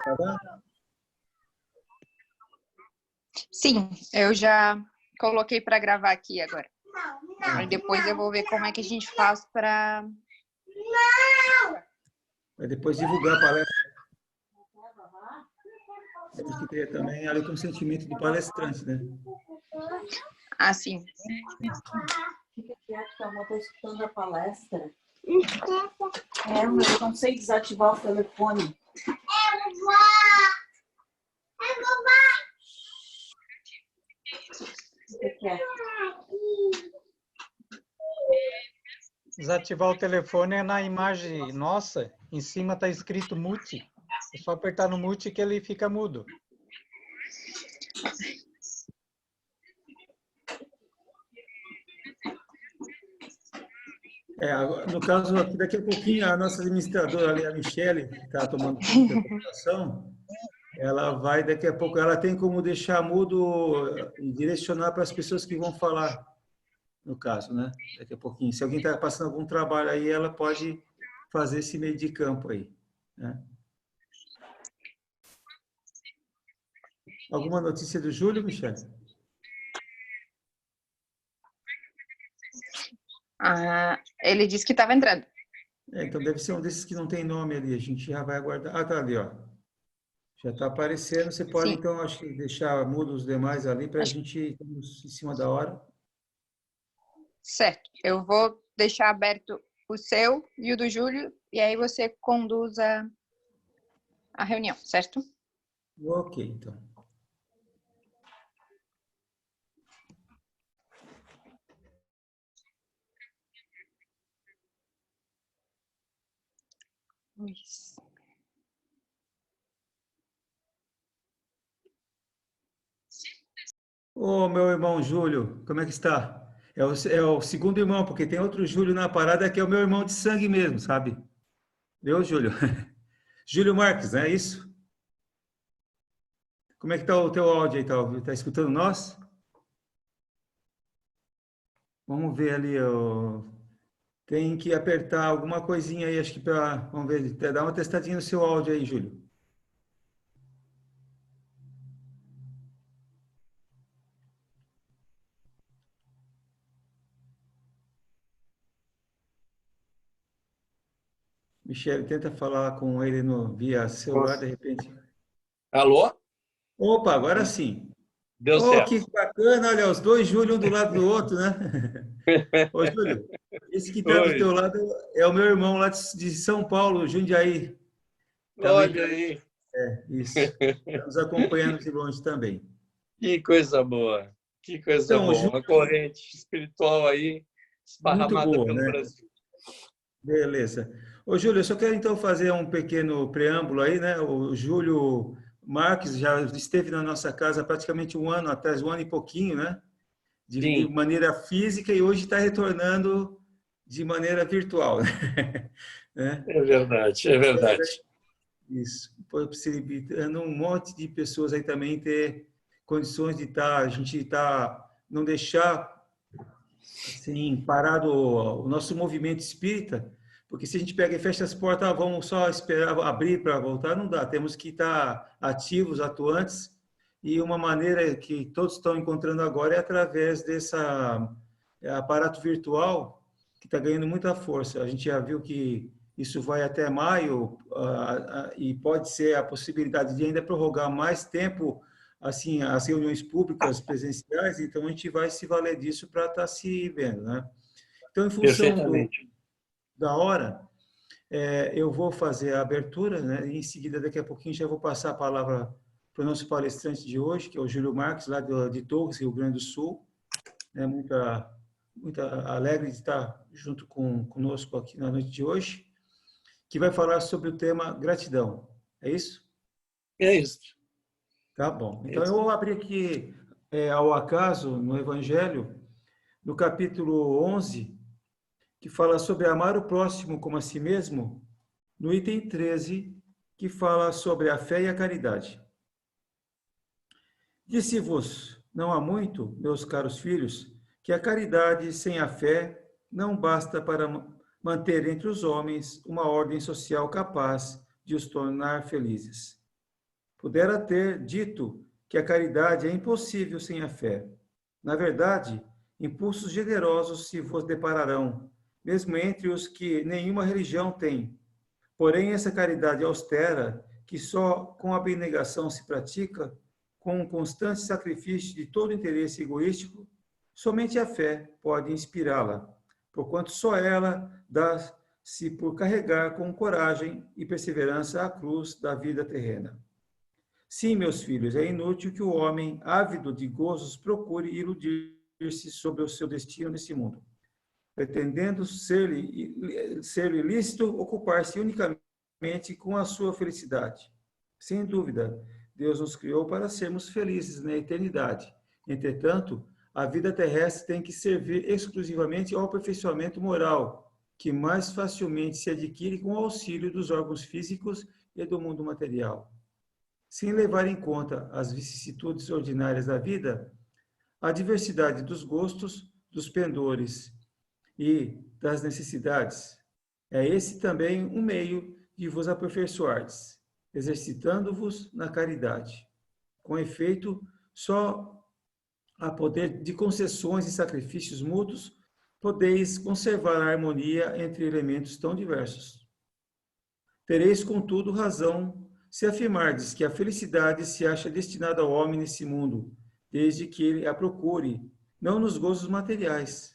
Tá bom? Sim, eu já coloquei para gravar aqui agora. Aí depois eu vou ver como é que a gente faz para... Vai depois divulgar a palestra. Temos que ter também ali o consentimento do palestrante, né? Ah, sim. Fica quieto, que a avó está escutando a palestra. Mas eu não sei desativar o telefone. Fica quieto. Desativar o telefone é na imagem nossa, em cima está escrito mute. É só apertar no mute que ele fica mudo. No caso, aqui, daqui a pouquinho, a nossa administradora ali, a Michele, que está tomando conta da apresentação, ela vai, daqui a pouco, ela tem como deixar mudo e direcionar para as pessoas que vão falar, no caso, né? Daqui a pouquinho. Se alguém está passando algum trabalho aí, ela pode fazer esse meio de campo aí, né? Alguma notícia do Júlio, Michele? Ele disse que estava entrando. Então, deve ser um desses que não tem nome ali. A gente já vai aguardar. Ah, tá ali, ó. Já está aparecendo. Você pode, Sim. então, acho que deixar mudo os demais ali para a gente ir em cima da hora. Certo. Eu vou deixar aberto o seu e o do Júlio, e aí você conduz a reunião, certo? Ok, então. Luiz. Ô, meu irmão Júlio, como é que está? É o segundo irmão, porque tem outro Júlio na parada que é o meu irmão de sangue mesmo, sabe? Viu, Júlio? Júlio Marques, não é isso? Como é que está o teu áudio aí? Tá escutando nós? Vamos ver ali, ó. Tem que apertar alguma coisinha aí, acho que para... Vamos ver, dá uma testadinha no seu áudio aí, Júlio. Michele, tenta falar com ele via celular, de repente. Alô? Opa, agora sim. Deu Oh, certo. que bacana, olha, os dois Júlio um do lado do outro, né? Ô, Júlio, esse que está do teu Oi. lado é o meu irmão lá de São Paulo, Jundiaí. Também Olha aí. isso. Está nos acompanhando de longe também. Que coisa boa. Que coisa Então, boa. Júlio, Uma corrente espiritual aí muito esparramada boa, pelo né? Brasil. Beleza. Ô, Júlio, eu só quero então fazer um pequeno preâmbulo aí, né? O Júlio Marques já esteve na nossa casa praticamente um ano atrás, um ano e pouquinho, né? De Sim, maneira física e hoje está retornando de maneira virtual, né? é verdade, é verdade. Isso, possibilitando um monte de pessoas aí também ter condições de a gente não deixar assim, parado o nosso movimento espírita, porque se a gente pega e fecha as portas, vamos só esperar abrir para voltar, não dá. Temos que estar ativos, atuantes, e uma maneira que todos estão encontrando agora é através dessa aparato virtual que está ganhando muita força. A gente já viu que isso vai até maio e pode ser a possibilidade de ainda prorrogar mais tempo assim as reuniões públicas presenciais, então a gente vai se valer disso para estar se vendo, né? Então, em função Perfeitamente. da hora, eu vou fazer a abertura, né? E em seguida, daqui a pouquinho, já vou passar a palavra para o nosso palestrante de hoje, que é o Júlio Marques, lá de Torres, Rio Grande do Sul, né? Muito alegre de estar junto conosco aqui na noite de hoje, que vai falar sobre o tema gratidão. É isso? É isso. Tá bom. Então, eu vou abrir aqui, ao acaso, no Evangelho, no capítulo 11, que fala sobre amar o próximo como a si mesmo, no item 13, que fala sobre a fé e a caridade. Disse-vos, não há muito, meus caros filhos, que a caridade sem a fé não basta para manter entre os homens uma ordem social capaz de os tornar felizes. pudera ter dito que a caridade é impossível sem a fé. Na verdade, impulsos generosos se vos depararão, mesmo entre os que nenhuma religião tem. Porém, essa caridade austera, que só com abnegação se pratica, com um constante sacrifício de todo interesse egoístico, somente a fé pode inspirá-la, porquanto só ela dá-se por carregar com coragem e perseverança a cruz da vida terrena. Sim, meus filhos, é inútil que o homem, ávido de gozos, procure iludir-se sobre o seu destino nesse mundo, pretendendo ser-lhe lícito ocupar-se unicamente com a sua felicidade. Sem dúvida, Deus nos criou para sermos felizes na eternidade. Entretanto, a vida terrestre tem que servir exclusivamente ao aperfeiçoamento moral, que mais facilmente se adquire com o auxílio dos órgãos físicos e do mundo material. Sem levar em conta as vicissitudes ordinárias da vida, a diversidade dos gostos, dos pendores e das necessidades, é esse também um meio de vos aperfeiçoardes, exercitando-vos na caridade. Com efeito, só a poder de concessões e sacrifícios mútuos podeis conservar a harmonia entre elementos tão diversos. Tereis, contudo, razão se afirmardes que a felicidade se acha destinada ao homem nesse mundo, desde que ele a procure, não nos gozos materiais,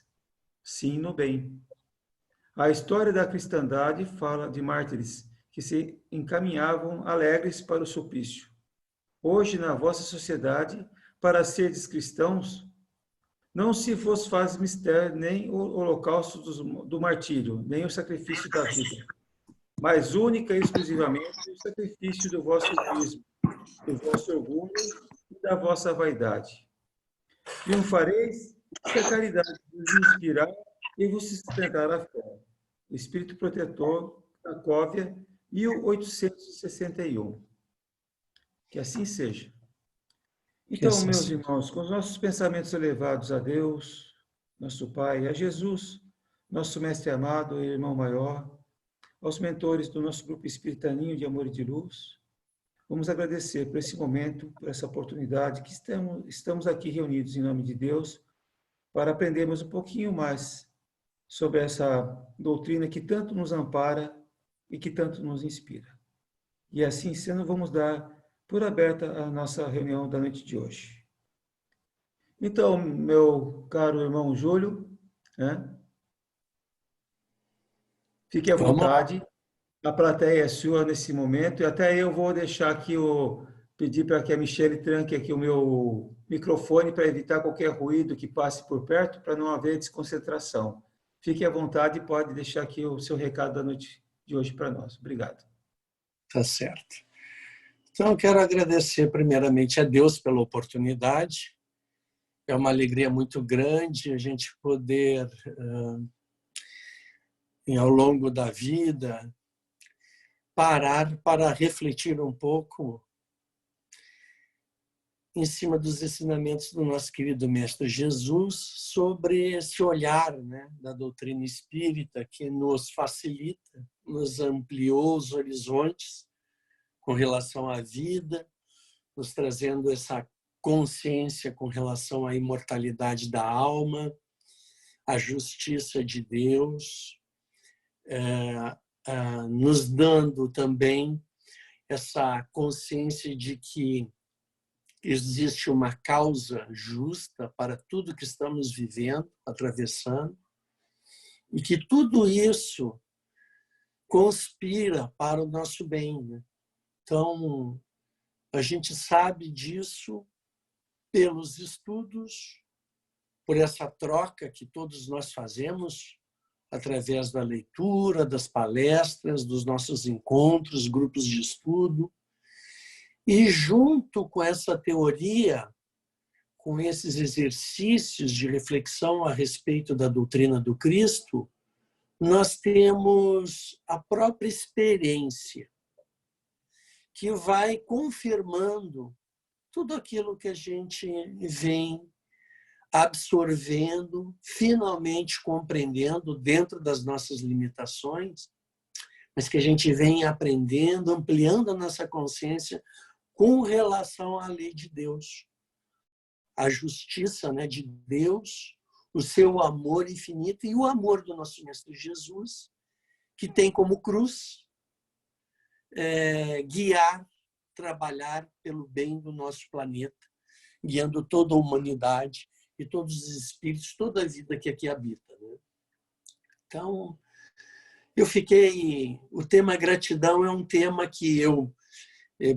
sim no bem. A história da cristandade fala de mártires que se encaminhavam alegres para o supício. Hoje, na vossa sociedade, para serdes cristãos, não se vos faz mister nem o holocausto do martírio, nem o sacrifício da vida, mas única e exclusivamente o sacrifício do vosso egoísmo, do vosso orgulho e da vossa vaidade. Triunfareis se a caridade vos inspirar e vos sustentar a fé. Espírito Protetor, Cracóvia, 1861. Que assim seja. Então, assim meus irmãos, com os nossos pensamentos elevados a Deus, nosso Pai, a Jesus, nosso Mestre amado e Irmão Maior, aos mentores do nosso Grupo Espírita Ninho de Amor e de Luz, vamos agradecer por esse momento, por essa oportunidade que estamos aqui reunidos em nome de Deus para aprendermos um pouquinho mais sobre essa doutrina que tanto nos ampara e que tanto nos inspira. E assim sendo, vamos dar por aberta a nossa reunião da noite de hoje. Então, meu caro irmão Júlio, fique à vontade, a plateia é sua nesse momento, e até eu vou deixar aqui pedir para que a Michele tranque aqui o meu microfone para evitar qualquer ruído que passe por perto, para não haver desconcentração. Fique à vontade e pode deixar aqui o seu recado da noite de hoje para nós. Obrigado. Tá certo. Então, eu quero agradecer primeiramente a Deus pela oportunidade. É uma alegria muito grande a gente poder, ao longo da vida, parar para refletir um pouco em cima dos ensinamentos do nosso querido Mestre Jesus sobre esse olhar, né, da doutrina espírita que nos facilita, nos ampliou os horizontes com relação à vida, nos trazendo essa consciência com relação à imortalidade da alma, à justiça de Deus, nos dando também essa consciência de que existe uma causa justa para tudo que estamos vivendo, atravessando, e que tudo isso conspira para o nosso bem, né? Então, a gente sabe disso pelos estudos, por essa troca que todos nós fazemos através da leitura, das palestras, dos nossos encontros, grupos de estudo. E junto com essa teoria, com esses exercícios de reflexão a respeito da doutrina do Cristo, nós temos a própria experiência, que vai confirmando tudo aquilo que a gente vem absorvendo, finalmente compreendendo dentro das nossas limitações, mas que a gente vem aprendendo, ampliando a nossa consciência com relação à lei de Deus, a justiça, né, de Deus, o seu amor infinito e o amor do nosso Mestre Jesus, que tem como cruz guiar, trabalhar pelo bem do nosso planeta, guiando toda a humanidade e todos os espíritos, toda a vida que aqui habita, né? Então, o tema gratidão é um tema que eu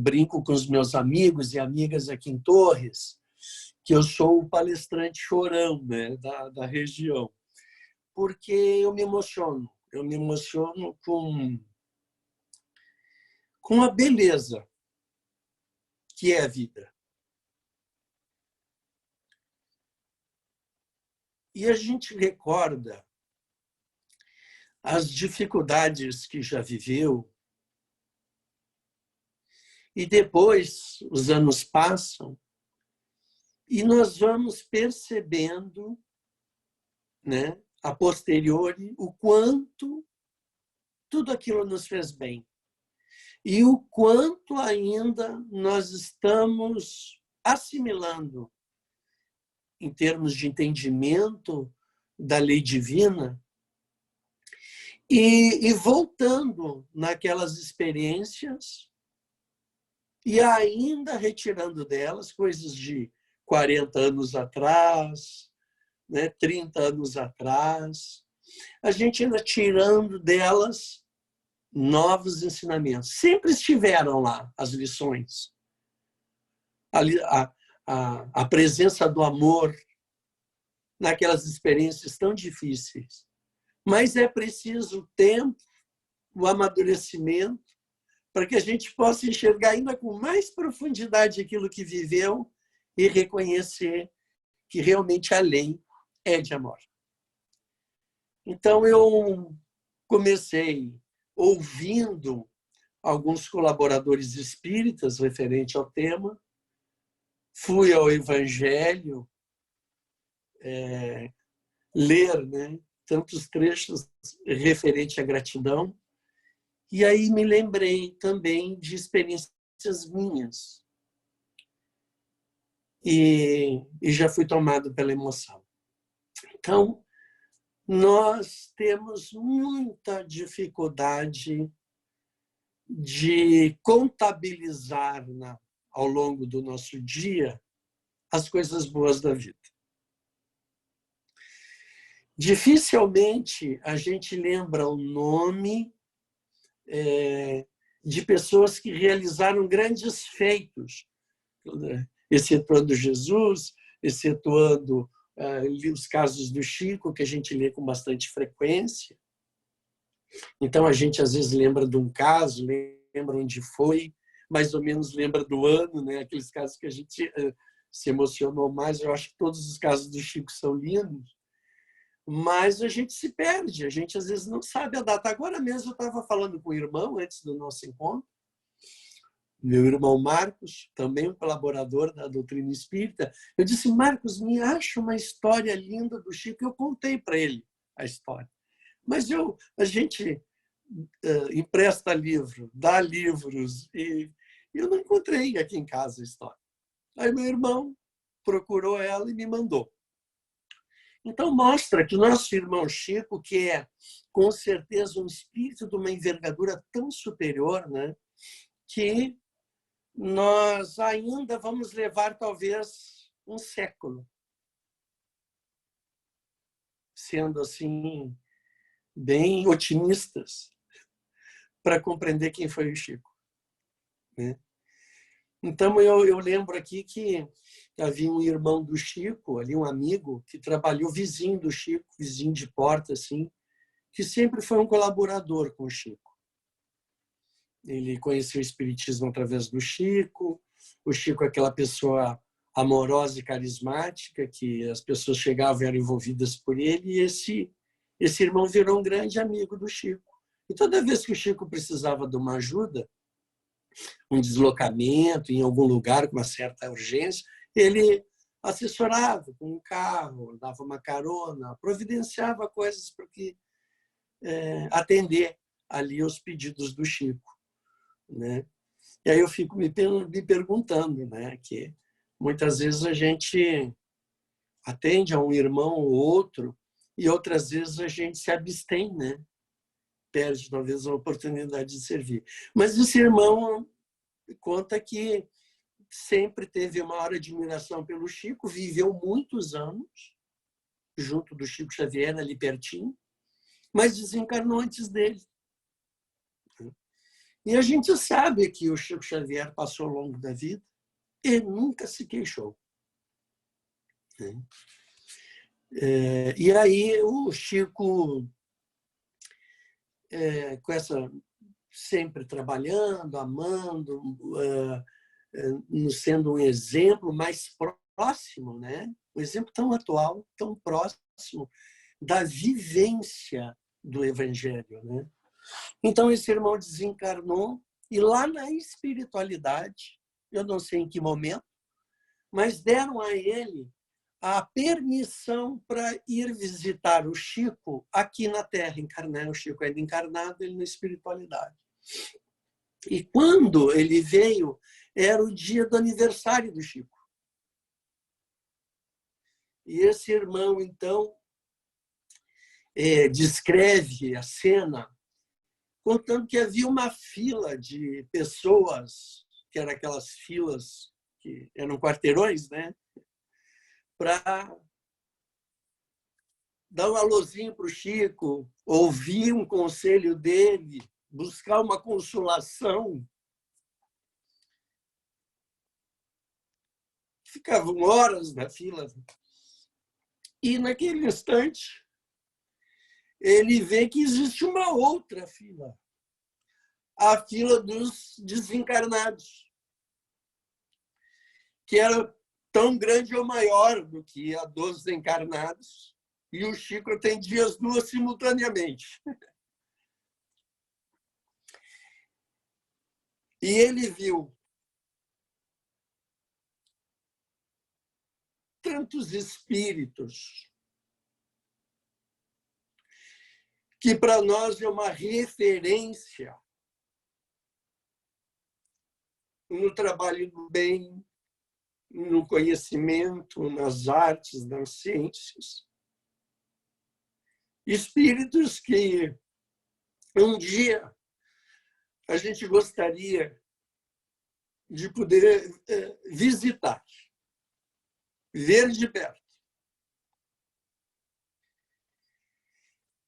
brinco com os meus amigos e amigas aqui em Torres, que eu sou o palestrante chorão, né, da região, porque eu me emociono com a beleza que é a vida. E a gente recorda as dificuldades que já viveu, e depois os anos passam e nós vamos percebendo, né, a posteriori, o quanto tudo aquilo nos fez bem e o quanto ainda nós estamos assimilando em termos de entendimento da lei divina e voltando naquelas experiências e ainda retirando delas coisas de 40 anos atrás, né, 30 anos atrás, a gente ainda tirando delas novos ensinamentos. Sempre estiveram lá as lições. A presença do amor naquelas experiências tão difíceis. Mas é preciso o tempo, o amadurecimento, para que a gente possa enxergar ainda com mais profundidade aquilo que viveu e reconhecer que realmente a lei é de amor. Então, eu comecei ouvindo alguns colaboradores espíritas referente ao tema, fui ao Evangelho ler, né, tantos trechos referente à gratidão, e aí me lembrei também de experiências minhas. E já fui tomado pela emoção. Então, nós temos muita dificuldade de contabilizar ao longo do nosso dia as coisas boas da vida. Dificilmente a gente lembra o nome de pessoas que realizaram grandes feitos, excetuando Jesus, excetuando os casos do Chico, que a gente lê com bastante frequência. Então, a gente às vezes lembra de um caso, lembra onde foi, mais ou menos lembra do ano, né? Aqueles casos que a gente se emocionou mais. Eu acho que todos os casos do Chico são lindos, mas a gente se perde, a gente às vezes não sabe a data. Agora mesmo eu estava falando com o irmão, antes do nosso encontro, meu irmão Marcos, também um colaborador da doutrina espírita. Eu disse: Marcos, me acha uma história linda do Chico. Eu contei para ele a história. Mas a gente empresta livro, dá livros, e eu não encontrei aqui em casa a história. Aí meu irmão procurou ela e me mandou. Então mostra que o nosso irmão Chico, que é com certeza um espírito de uma envergadura tão superior, né, que nós ainda vamos levar talvez um século sendo assim bem otimistas para compreender quem foi o Chico, né? Então eu lembro aqui que havia um irmão do Chico, ali um amigo que trabalhou, vizinho do Chico, vizinho de porta assim, que sempre foi um colaborador com o Chico. Ele conheceu o espiritismo através do Chico. O Chico é aquela pessoa amorosa e carismática que as pessoas chegavam e eram envolvidas por ele, e esse irmão virou um grande amigo do Chico. E toda vez que o Chico precisava de uma ajuda, um deslocamento em algum lugar com uma certa urgência, ele assessorava com um carro, dava uma carona, providenciava coisas para atender ali aos pedidos do Chico, né? E aí eu fico me perguntando, né, que muitas vezes a gente atende a um irmão ou outro e outras vezes a gente se abstém, né? Perde talvez a oportunidade de servir. Mas esse irmão conta que sempre teve uma maior admiração pelo Chico, viveu muitos anos junto do Chico Xavier, ali pertinho, mas desencarnou antes dele. E a gente sabe que o Chico Xavier passou ao longo da vida e nunca se queixou. E aí o Chico, com essa sempre trabalhando, amando, nos sendo um exemplo mais próximo, né? Um exemplo tão atual, tão próximo da vivência do Evangelho, né? Então esse irmão desencarnou e lá na espiritualidade, eu não sei em que momento, mas deram a ele a permissão para ir visitar o Chico aqui na Terra, encarnar o Chico ainda encarnado, ele na espiritualidade. E quando ele veio, era o dia do aniversário do Chico. E esse irmão, então, descreve a cena, contando que havia uma fila de pessoas, que eram aquelas filas que eram quarteirões, né? Para dar um alôzinho para o Chico, ouvir um conselho dele, buscar uma consolação. Ficavam horas na fila. E, naquele instante, ele vê que existe uma outra fila, a fila dos desencarnados, que era tão grande ou maior do que a dos encarnados, e o Chico atendia as duas simultaneamente. E ele viu tantos espíritos que para nós é uma referência no trabalho do bem, no conhecimento, nas artes, nas ciências. Espíritos que um dia a gente gostaria de poder visitar, ver de perto.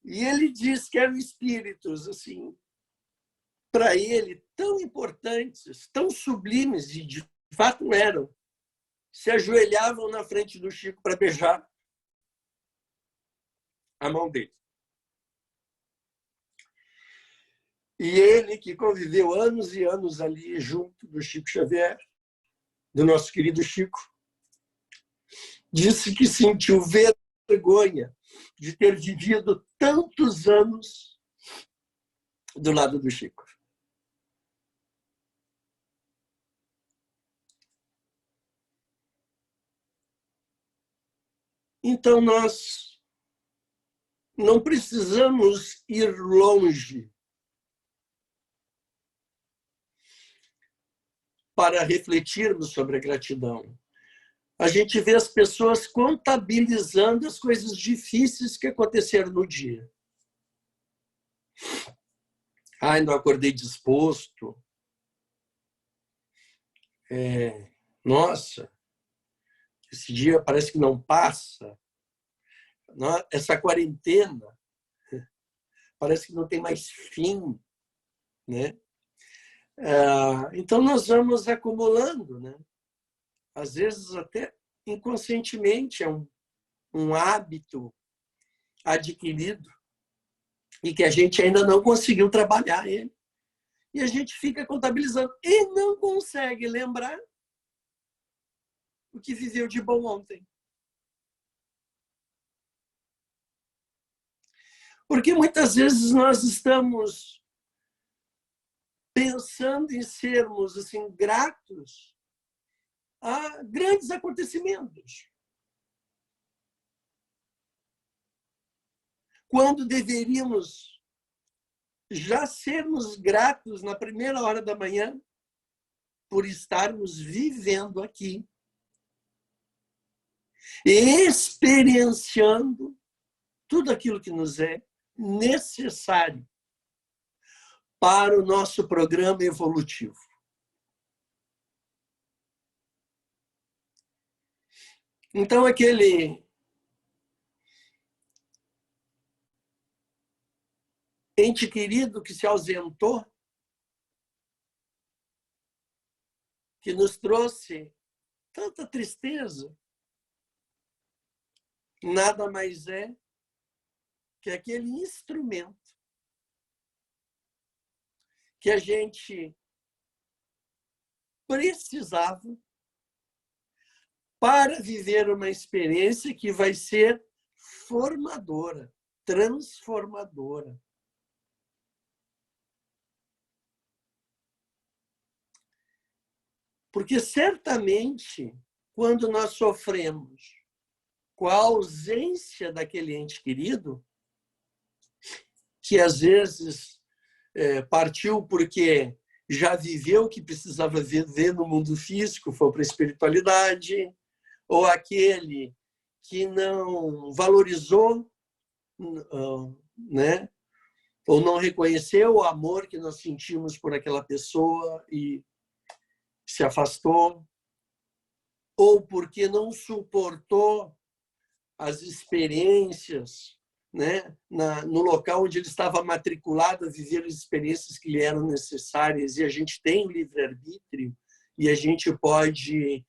E ele diz que eram espíritos, assim, para ele, tão importantes, tão sublimes, e de fato eram. Se ajoelhavam na frente do Chico para beijar a mão dele. E ele, que conviveu anos e anos ali junto do Chico Xavier, do nosso querido Chico, disse que sentiu vergonha de ter vivido tantos anos do lado do Chico. Então, nós não precisamos ir longe para refletirmos sobre a gratidão. A gente vê as pessoas contabilizando as coisas difíceis que aconteceram no dia. Ai, não acordei disposto. Nossa, esse dia parece que não passa. Essa quarentena parece que não tem mais fim, né? Então, nós vamos acumulando, né? Às vezes, até inconscientemente, é um hábito adquirido e que a gente ainda não conseguiu trabalhar ele. E a gente fica contabilizando e não consegue lembrar o que viveu de bom ontem. Porque muitas vezes nós estamos pensando em sermos assim, gratos a grandes acontecimentos. Quando deveríamos já sermos gratos na primeira hora da manhã por estarmos vivendo aqui, experienciando tudo aquilo que nos é necessário para o nosso programa evolutivo. Então, aquele ente querido que se ausentou, que nos trouxe tanta tristeza, nada mais é que aquele instrumento que a gente precisava para viver uma experiência que vai ser formadora, transformadora. Porque certamente, quando nós sofremos com a ausência daquele ente querido, que às vezes partiu porque já viveu o que precisava viver no mundo físico, foi para a espiritualidade, ou aquele que não valorizou, né? Ou não reconheceu o amor que nós sentimos por aquela pessoa e se afastou, ou porque não suportou as experiências, né, no local onde ele estava matriculado a viver as experiências que lhe eram necessárias, e a gente tem o livre-arbítrio, e a gente pode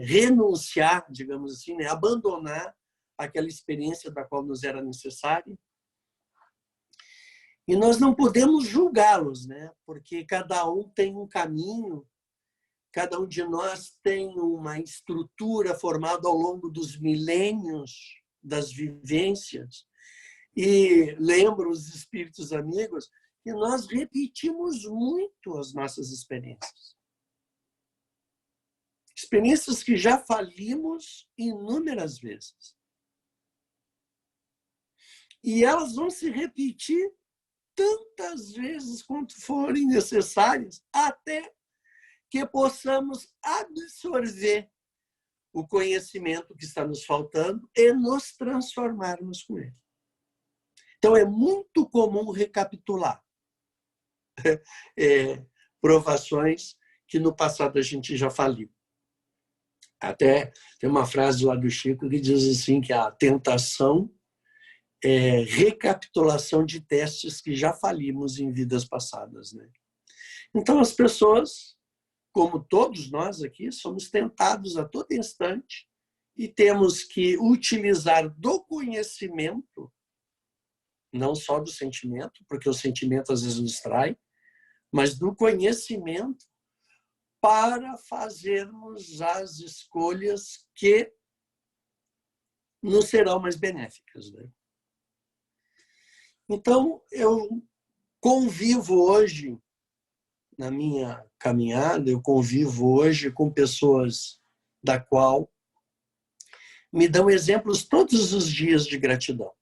renunciar, digamos assim, né, abandonar aquela experiência da qual nos era necessária. E nós não podemos julgá-los, né, porque cada um tem um caminho, cada um de nós tem uma estrutura formada ao longo dos milênios das vivências. E lembro os espíritos amigos que nós repetimos muito as nossas experiências. Experiências que já falimos inúmeras vezes. E elas vão se repetir tantas vezes quanto forem necessárias, até que possamos absorver o conhecimento que está nos faltando e nos transformarmos com ele. Então, é muito comum recapitular provações que no passado a gente já faliu. Até tem uma frase lá do Chico que diz assim que a tentação é recapitulação de testes que já falimos em vidas passadas, né? Então, as pessoas, como todos nós aqui, somos tentados a todo instante e temos que utilizar do conhecimento, não só do sentimento, porque o sentimento às vezes nos trai, mas do conhecimento para fazermos as escolhas que nos serão mais benéficas, né? Então, eu convivo hoje, na minha caminhada, eu convivo hoje com pessoas da qual me dão exemplos todos os dias de gratidão.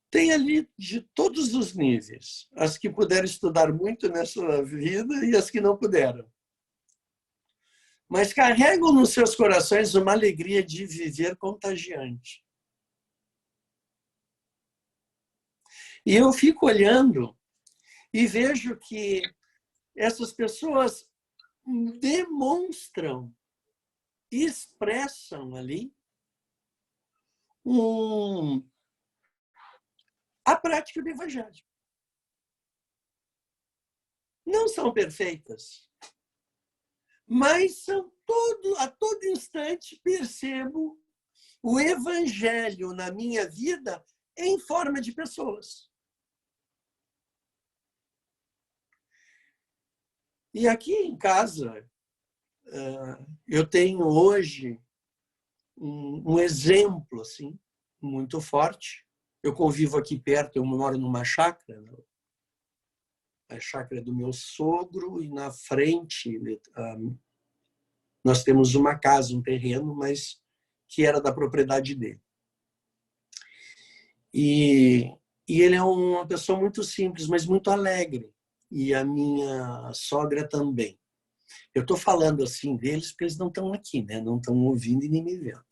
Tem ali de todos os níveis, as que puderam estudar muito nessa vida e as que não puderam. Mas carregam nos seus corações uma alegria de viver contagiante. E eu fico olhando e vejo que essas pessoas demonstram, expressam ali a prática do Evangelho. Não são perfeitas, mas a todo instante percebo o Evangelho na minha vida em forma de pessoas. E aqui em casa, eu tenho hoje um exemplo assim, muito forte. Eu convivo aqui perto, eu moro numa chácara, a chácara do meu sogro, e na frente nós temos uma casa, um terreno, mas que era da propriedade dele. E ele é uma pessoa muito simples, mas muito alegre. e a minha sogra também. Eu estou falando assim deles porque eles não estão aqui, né? Não estão ouvindo e nem me vendo.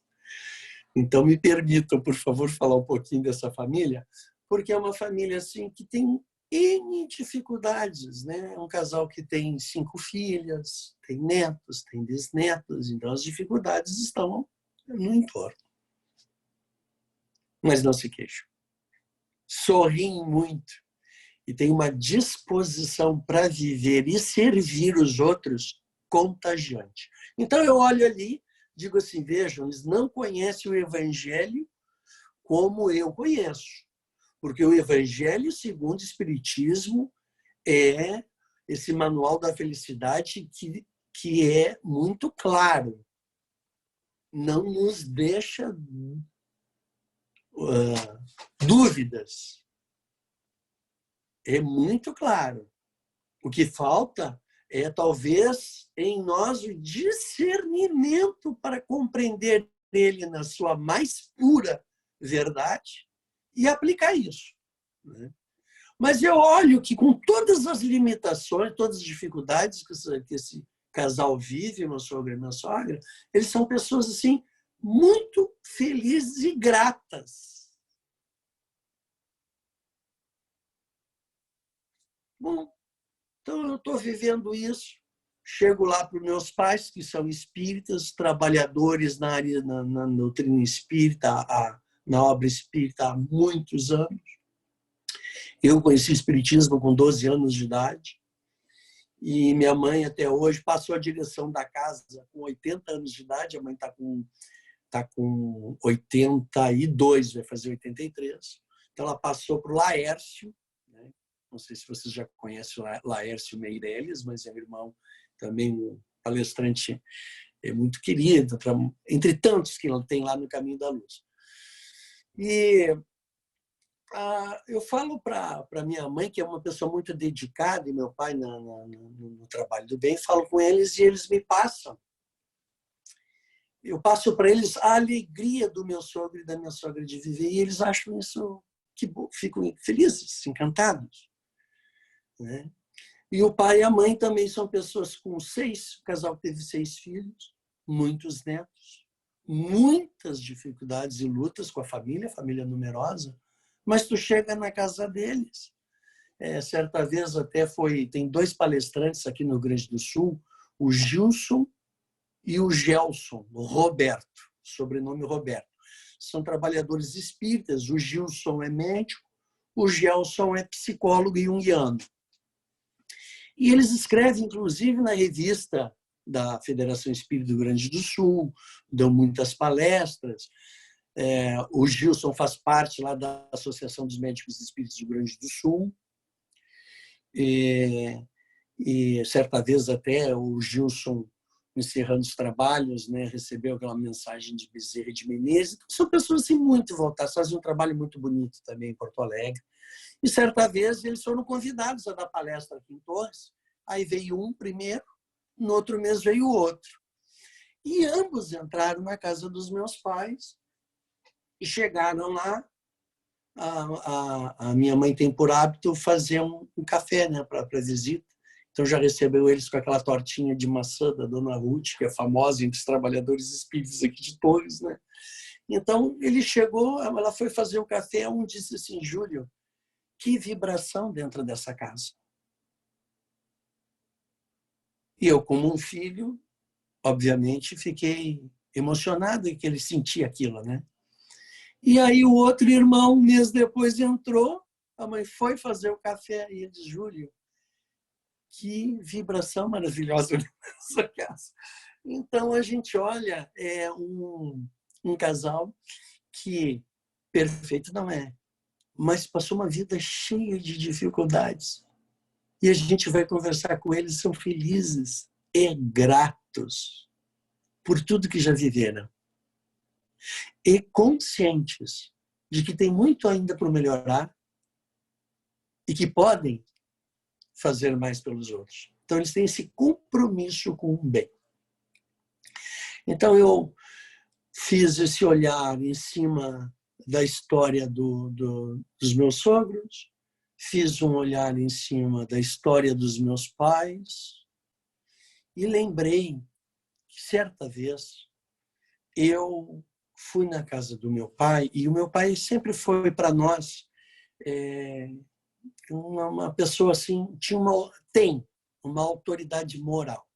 Então, me permitam, por favor, falar um pouquinho dessa família, porque é uma família assim que tem N dificuldades, né? É um casal que tem 5 filhas, tem netos, tem bisnetos, então as dificuldades estão no entorno. Mas não se queixam. Sorriem muito e têm uma disposição para viver e servir os outros contagiante. Então eu olho ali, digo assim, vejam, eles não conhecem o Evangelho como eu conheço. Porque o Evangelho, segundo o Espiritismo, é esse manual da felicidade que é muito claro. Não nos deixa dúvidas. É muito claro. O que falta é, talvez, em nós o discernimento para compreender ele na sua mais pura verdade e aplicar isso. Né? Mas eu olho que com todas as limitações, todas as dificuldades que esse casal vive, meu sogro e minha sogra, eles são pessoas assim muito felizes e gratas. Bom, então eu estou vivendo isso. Chego lá para os meus pais, que são espíritas, trabalhadores na área na doutrina espírita, na obra espírita há muitos anos. Eu conheci o espiritismo com 12 anos de idade e minha mãe até hoje passou a direção da casa com 80 anos de idade. A mãe está com 82, vai fazer 83. Então ela passou para o Laércio, né? Não sei se vocês já conhecem o Laércio Meirelles, mas é um irmão também, um palestrante muito querido, entre tantos que tem lá no Caminho da Luz. E eu falo para minha mãe, que é uma pessoa muito dedicada, e meu pai no trabalho do bem, falo com eles e eles me passam. Eu passo para eles a alegria do meu sogro e da minha sogra de viver, e eles acham isso, que ficam felizes, encantados. Né? E o pai e a mãe também são pessoas com 6, o casal teve 6 filhos, muitos netos, muitas dificuldades e lutas com a família numerosa, mas tu chega na casa deles. Certa vez até tem 2 palestrantes aqui no Rio Grande do Sul, o Gilson e o Gelson, o Roberto, sobrenome Roberto. São trabalhadores espíritas, o Gilson é médico, o Gelson é psicólogo junguiano. E eles escrevem, inclusive, na revista da Federação Espírita do Rio Grande do Sul, dão muitas palestras. O Gilson faz parte lá da Associação dos Médicos Espíritas do Rio Grande do Sul. E certa vez até o Gilson, encerrando os trabalhos, né, recebeu aquela mensagem de Bezerra de Menezes. Então, são pessoas assim, muito voltadas, fazem um trabalho muito bonito também em Porto Alegre. E certa vez eles foram convidados a dar palestra aqui em Torres. Aí veio um primeiro, no outro mês veio o outro. E ambos entraram na casa dos meus pais e chegaram lá. A minha mãe tem por hábito fazer um café, né, para visita. Então já recebeu eles com aquela tortinha de maçã da Dona Ruth, que é famosa entre os trabalhadores espíritas aqui de Torres, né? Então ele chegou, ela foi fazer o café, um disse assim: Júlio, que vibração dentro dessa casa. E eu, como um filho, obviamente fiquei emocionado em que ele sentia aquilo, né? E aí o outro irmão, um mês depois, entrou, a mãe foi fazer o café e ele disse: Júlio, que vibração maravilhosa nessa casa. Então a gente olha, um casal que perfeito não é, mas passou uma vida cheia de dificuldades. E a gente vai conversar com eles, são felizes e gratos por tudo que já viveram. E conscientes de que tem muito ainda para melhorar e que podem fazer mais pelos outros. Então, eles têm esse compromisso com o bem. Então, eu fiz esse olhar em cima da história dos meus sogros, fiz um olhar em cima da história dos meus pais e lembrei que certa vez eu fui na casa do meu pai e o meu pai sempre foi para nós uma pessoa assim, tem uma autoridade moral.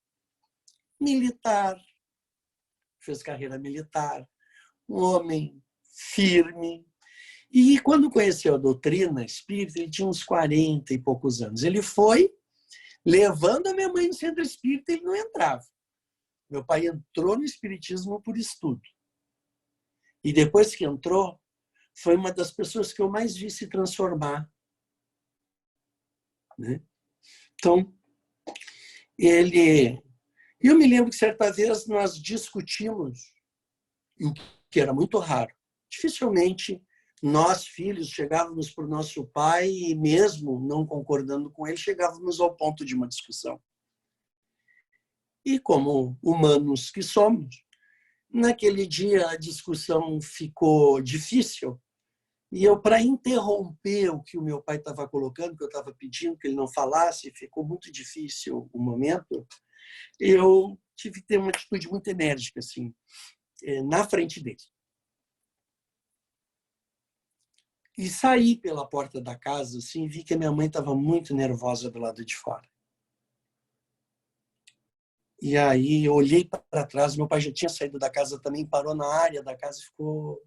Militar, fez carreira militar, um homem firme. E quando conheceu a doutrina espírita, ele tinha uns 40 e poucos anos. Ele foi levando a minha mãe no centro espírita, ele não entrava. Meu pai entrou no espiritismo por estudo. E depois que entrou, foi uma das pessoas que eu mais vi se transformar. Né? Então, eu me lembro que certa vez nós discutimos, o que era muito raro. Dificilmente nós, filhos, chegávamos para o nosso pai e mesmo não concordando com ele, chegávamos ao ponto de uma discussão. E como humanos que somos, naquele dia a discussão ficou difícil e eu, para interromper o que o meu pai estava colocando, que eu estava pedindo que ele não falasse, ficou muito difícil o momento, eu tive que ter uma atitude muito enérgica, assim, na frente dele. E saí pela porta da casa, assim, e vi que a minha mãe estava muito nervosa do lado de fora. E aí eu olhei para trás, meu pai já tinha saído da casa também, parou na área da casa e ficou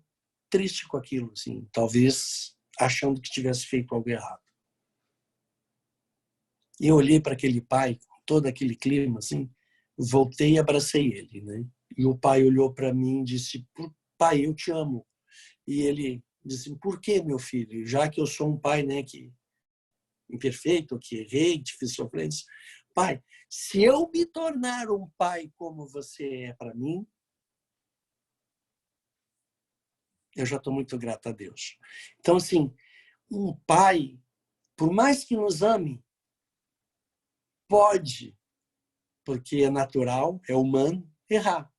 triste com aquilo, assim, talvez achando que tivesse feito algo errado. E eu olhei para aquele pai, com todo aquele clima, assim, voltei e abracei ele, né? E o pai olhou para mim e disse: pai, eu te amo. E ele disse: por que, meu filho? Já que eu sou um pai, né, que imperfeito, que errei, te fiz sofrer, disse: pai, se eu me tornar um pai como você é para mim, eu já estou muito grato a Deus. Então, assim, um pai, por mais que nos ame, pode, porque é natural, é humano, errar.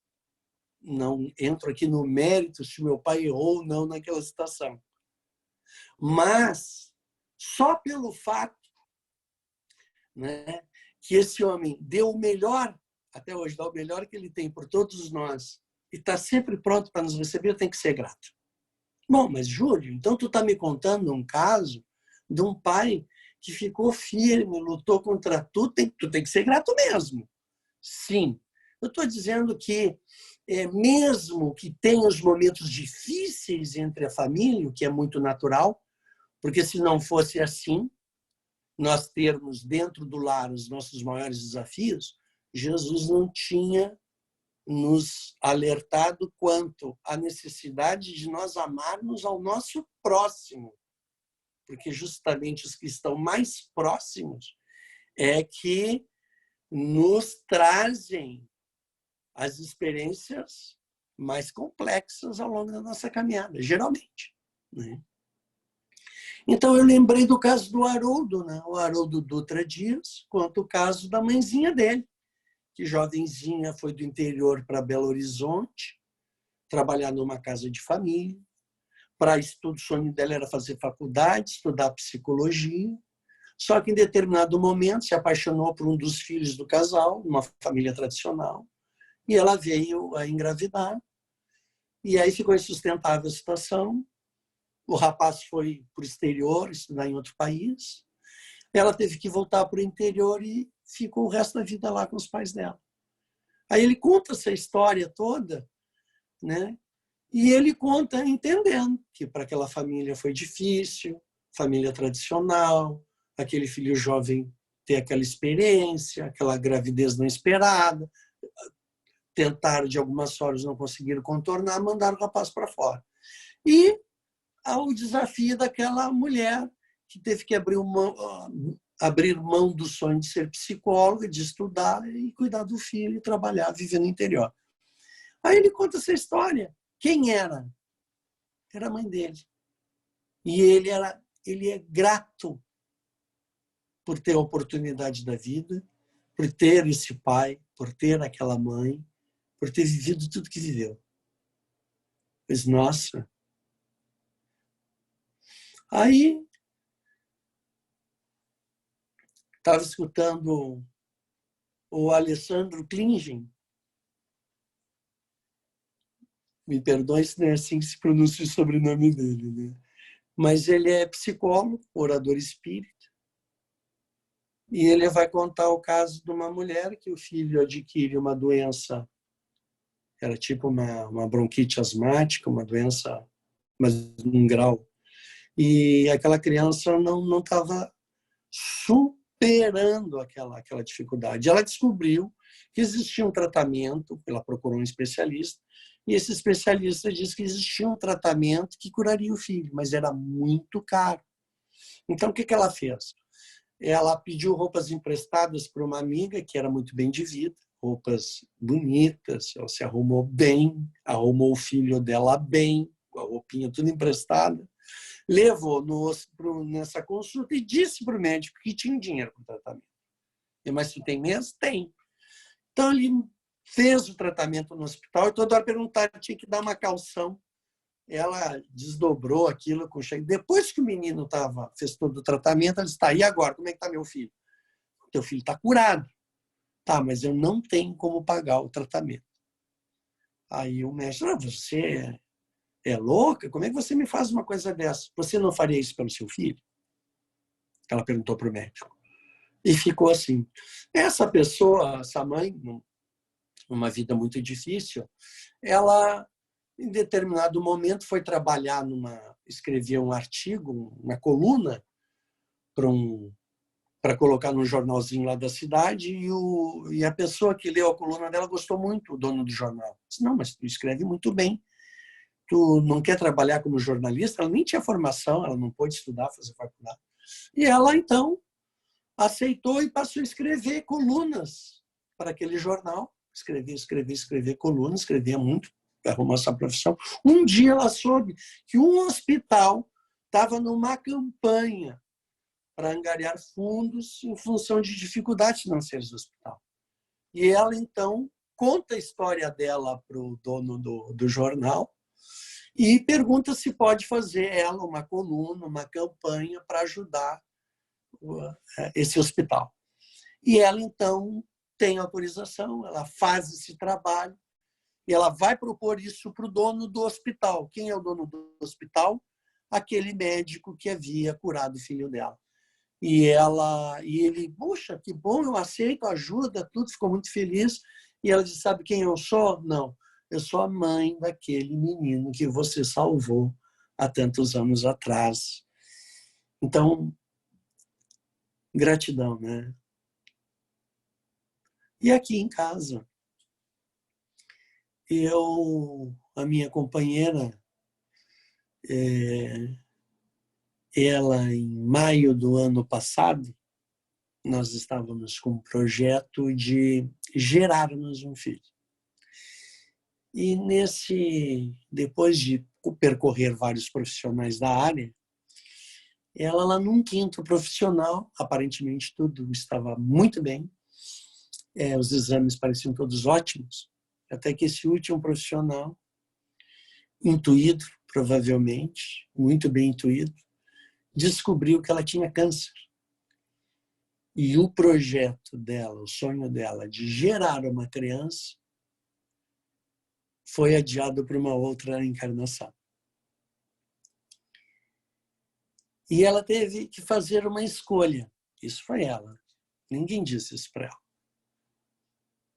Não entro aqui no mérito se meu pai errou ou não naquela situação. Mas, só pelo fato, né, que esse homem deu o melhor, até hoje, dá o melhor que ele tem por todos nós, e está sempre pronto para nos receber, eu tenho que ser grato. Bom, mas Júlio, então tu está me contando um caso de um pai que ficou firme, lutou contra tu tem que ser grato mesmo. Sim, eu estou dizendo que mesmo que tenha os momentos difíceis entre a família, o que é muito natural, porque se não fosse assim, nós termos dentro do lar os nossos maiores desafios, Jesus não tinha nos alertado quanto à necessidade de nós amarmos ao nosso próximo, porque justamente os que estão mais próximos é que nos trazem as experiências mais complexas ao longo da nossa caminhada, geralmente. Né? Então, eu lembrei do caso do Haroldo, né? O Haroldo Dutra Dias, quanto o caso da mãezinha dele, que jovenzinha foi do interior para Belo Horizonte, trabalhar numa casa de família. Para estudo, o sonho dela era fazer faculdade, estudar psicologia. Só que, em determinado momento, se apaixonou por um dos filhos do casal, uma família tradicional, e ela veio a engravidar. E aí ficou insustentável a situação. O rapaz foi para o exterior, estudar em outro país. Ela teve que voltar para o interior e ficou o resto da vida lá com os pais dela. Aí ele conta essa história toda, né? E ele conta entendendo que para aquela família foi difícil, família tradicional, aquele filho jovem ter aquela experiência, aquela gravidez não esperada, tentaram de algumas formas, não conseguiram contornar, mandaram o rapaz para fora. E ao desafio daquela mulher que teve que abrir mão do sonho de ser psicóloga, de estudar e cuidar do filho, e trabalhar, viver no interior. Aí ele conta essa história. Quem era? Era a mãe dele. E ele é grato por ter a oportunidade da vida, por ter esse pai, por ter aquela mãe, por ter vivido tudo que viveu. Pois, nossa. Aí Estava escutando o Alessandro Klingen. Me perdoe se não é assim que se pronuncia o sobrenome dele, né? Mas ele é psicólogo, orador espírita, e ele vai contar o caso de uma mulher que o filho adquire uma doença, era tipo uma bronquite asmática, uma doença, mas num grau. E aquela criança não estava superando aquela dificuldade. Ela descobriu que existia um tratamento, ela procurou um especialista, e esse especialista disse que existia um tratamento que curaria o filho, mas era muito caro. Então, o que ela fez? Ela pediu roupas emprestadas para uma amiga que era muito bem de vida, roupas bonitas, ela se arrumou bem, arrumou o filho dela bem, com a roupinha tudo emprestada, levou nessa consulta e disse para o médico que tinha dinheiro para o tratamento. Mas tu tem mesmo? Tem. Então, ele fez o tratamento no hospital e toda hora perguntaram, tinha que dar uma calção. Ela desdobrou aquilo com cheque. Depois que o menino fez todo o tratamento, ela disse, tá, e agora? Como é que está meu filho? Teu filho está curado. Tá, mas eu não tenho como pagar o tratamento. Aí o médico, você é louca? Como é que você me faz uma coisa dessa? Você não faria isso pelo seu filho? Ela perguntou para o médico. E ficou assim. Essa pessoa, essa mãe, numa vida muito difícil, ela, em determinado momento, foi trabalhar escrever um artigo, uma coluna, para colocar no jornalzinho lá da cidade, e a pessoa que leu a coluna dela gostou muito, o dono do jornal. Disse, não, mas tu escreve muito bem. Tu não quer trabalhar como jornalista? Ela nem tinha formação, ela não pôde estudar, fazer faculdade. E ela, então, aceitou e passou a escrever colunas para aquele jornal. Escrever colunas, escrevia muito, arrumou essa profissão. Um dia ela soube que um hospital estava numa campanha para angariar fundos em função de dificuldades financeiras do hospital. E ela, então, conta a história dela para o dono do jornal e pergunta se pode fazer ela uma coluna, uma campanha para ajudar esse hospital. E ela, então, tem autorização, ela faz esse trabalho e ela vai propor isso para o dono do hospital. Quem é o dono do hospital? Aquele médico que havia curado o filho dela. E ele, puxa, que bom, eu aceito, ajuda, tudo, ficou muito feliz. E ela disse, sabe quem eu sou? Não, eu sou a mãe daquele menino que você salvou há tantos anos atrás. Então, gratidão, né? E aqui em casa, a minha companheira, ela, em maio do ano passado, nós estávamos com um projeto de gerarmos um filho. E depois de percorrer vários profissionais da área, ela lá num quinto profissional, aparentemente tudo estava muito bem, os exames pareciam todos ótimos, até que esse último profissional, intuído, provavelmente, muito bem intuído, descobriu que ela tinha câncer. E o projeto dela, o sonho dela de gerar uma criança, foi adiado para uma outra encarnação. E ela teve que fazer uma escolha. Isso foi ela. Ninguém disse isso para ela.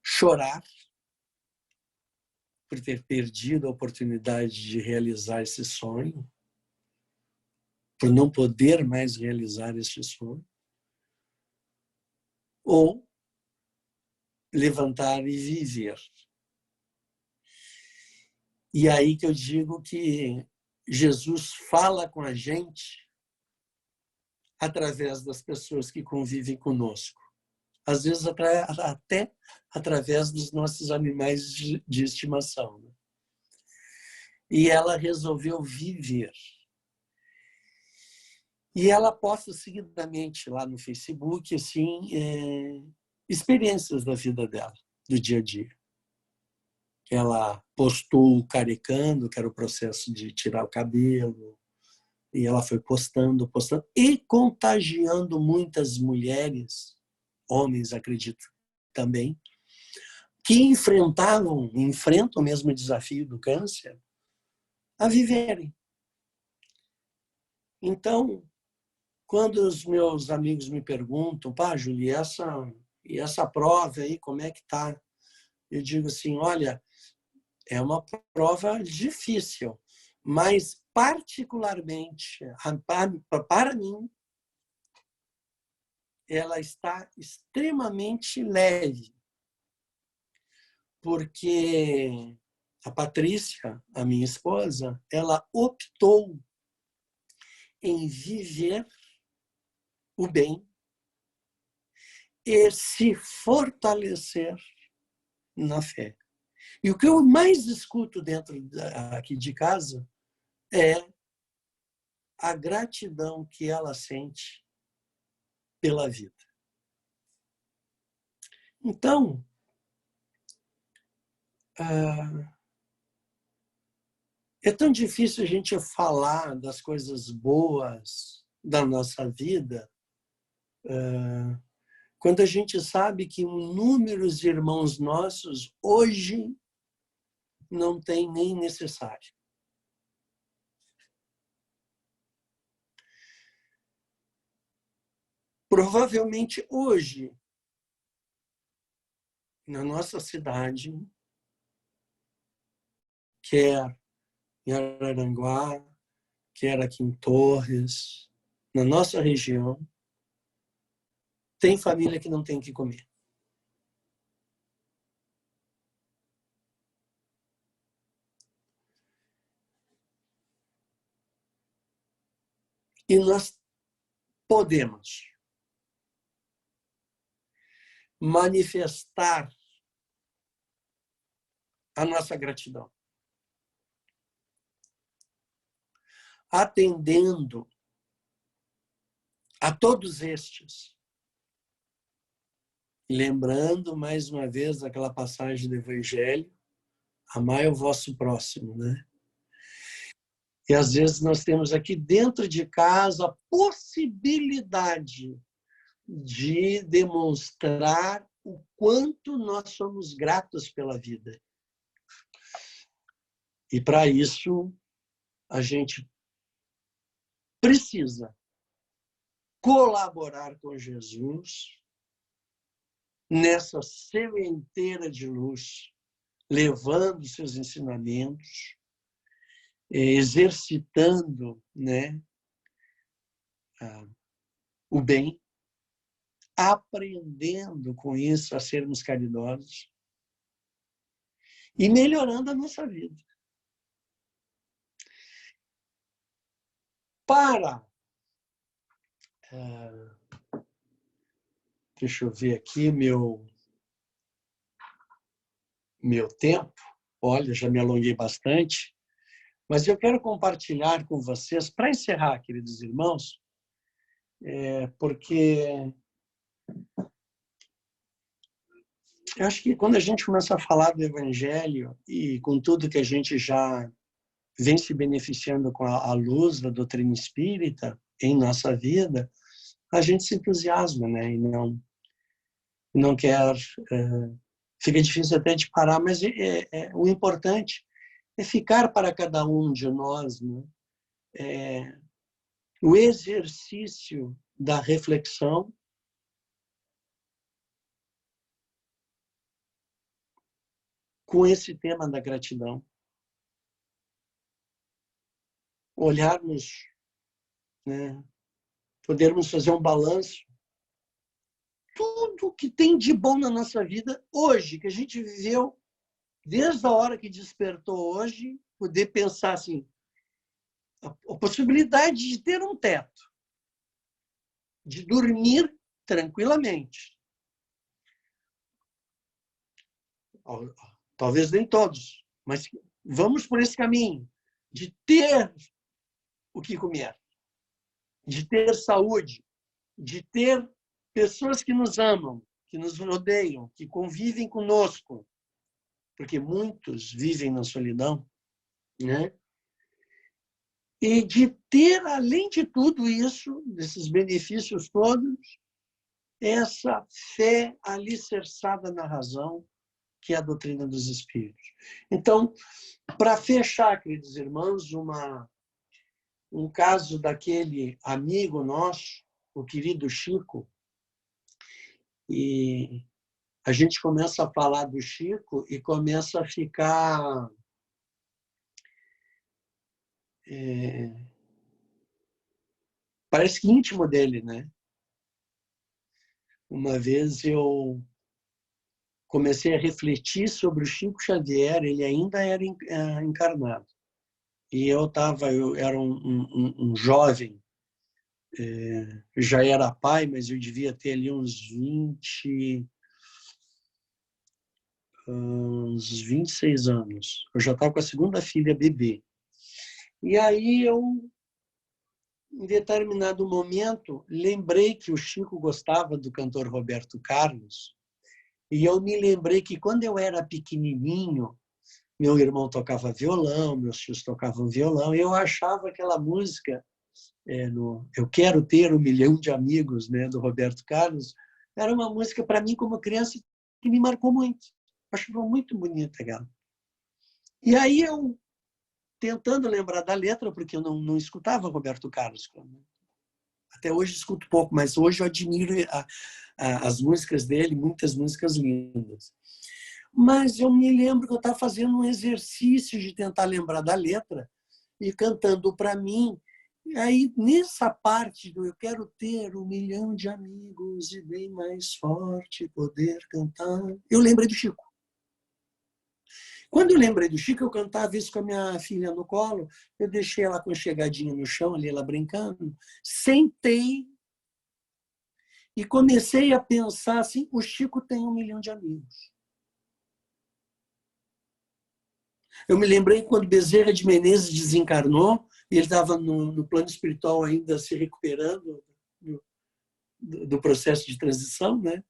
Chorar por ter perdido a oportunidade de realizar esse sonho, por não poder mais realizar esse sonho, ou levantar e viver. E aí que eu digo que Jesus fala com a gente através das pessoas que convivem conosco. Às vezes até através dos nossos animais de estimação. E ela resolveu viver. E ela posta seguidamente lá no Facebook assim, experiências da vida dela, do dia a dia. Ela postou o carecando, que era o processo de tirar o cabelo, e ela foi postando e contagiando muitas mulheres homens, acredito, também, que enfrentam o mesmo desafio do câncer, a viverem. Então, quando os meus amigos me perguntam, pá, Júlio, e essa prova aí, como é que tá? Eu digo assim, olha, é uma prova difícil, mas particularmente, para mim, ela está extremamente leve. Porque a Patrícia, a minha esposa, ela optou em viver o bem e se fortalecer na fé. E o que eu mais escuto dentro aqui de casa é a gratidão que ela sente pela vida. Então, é tão difícil a gente falar das coisas boas da nossa vida quando a gente sabe que inúmeros irmãos nossos hoje não têm nem necessário. Provavelmente hoje, na nossa cidade, quer em Araranguá, quer aqui em Torres, na nossa região, tem família que não tem o que comer. E nós podemos manifestar a nossa gratidão, atendendo a todos estes. Lembrando, mais uma vez, aquela passagem do Evangelho, amai o vosso próximo, né? E às vezes nós temos aqui dentro de casa a possibilidade de demonstrar o quanto nós somos gratos pela vida. E para isso, a gente precisa colaborar com Jesus nessa sementeira de luz, levando seus ensinamentos, exercitando, né, o bem, aprendendo com isso a sermos caridosos e melhorando a nossa vida. Deixa eu ver aqui meu tempo. Olha, já me alonguei bastante. Mas eu quero compartilhar com vocês, para encerrar, queridos irmãos, porque eu acho que quando a gente começa a falar do Evangelho e com tudo que a gente já vem se beneficiando com a luz da doutrina espírita em nossa vida, a gente se entusiasma, né? E não quer... fica difícil até de parar, mas o importante é ficar para cada um de nós, né? O exercício da reflexão com esse tema da gratidão. Olharmos, né? Podermos fazer um balanço. Tudo que tem de bom na nossa vida hoje, que a gente viveu desde a hora que despertou hoje, poder pensar assim, a possibilidade de ter um teto, de dormir tranquilamente. Talvez nem todos, mas vamos por esse caminho, de ter o que comer, de ter saúde, de ter pessoas que nos amam, que nos rodeiam, que convivem conosco, porque muitos vivem na solidão, né? E de ter, além de tudo isso, desses benefícios todos, essa fé alicerçada na razão, que é a doutrina dos espíritos. Então, para fechar, queridos irmãos, um caso daquele amigo nosso, o querido Chico, e a gente começa a falar do Chico e começa a ficar parece que íntimo dele, né? Uma vez eu comecei a refletir sobre o Chico Xavier, ele ainda era encarnado. E eu era um jovem, já era pai, mas eu devia ter ali uns 26 anos. Eu já estava com a segunda filha bebê. E aí eu, em determinado momento, lembrei que o Chico gostava do cantor Roberto Carlos. E eu me lembrei que quando eu era pequenininho, meu irmão tocava violão, meus tios tocavam violão, e eu achava aquela música, Eu Quero Ter 1 Milhão de Amigos, né, do Roberto Carlos, era uma música, para mim, como criança, que me marcou muito. Achava muito bonita aquela. E aí eu, tentando lembrar da letra, porque eu não escutava Roberto Carlos. Até hoje escuto pouco, mas hoje eu admiro as músicas dele, muitas músicas lindas. Mas eu me lembro que eu estava fazendo um exercício de tentar lembrar da letra e cantando para mim. E aí, nessa parte do Eu quero ter 1 milhão de amigos e bem mais forte poder cantar, eu lembrei do Chico. Quando eu lembrei do Chico, eu cantava isso com a minha filha no colo, eu deixei ela aconchegadinha no chão, ali ela brincando, sentei e comecei a pensar assim, o Chico tem 1 milhão de amigos. Eu me lembrei quando Bezerra de Menezes desencarnou, e ele estava no plano espiritual ainda se recuperando do processo de transição, né?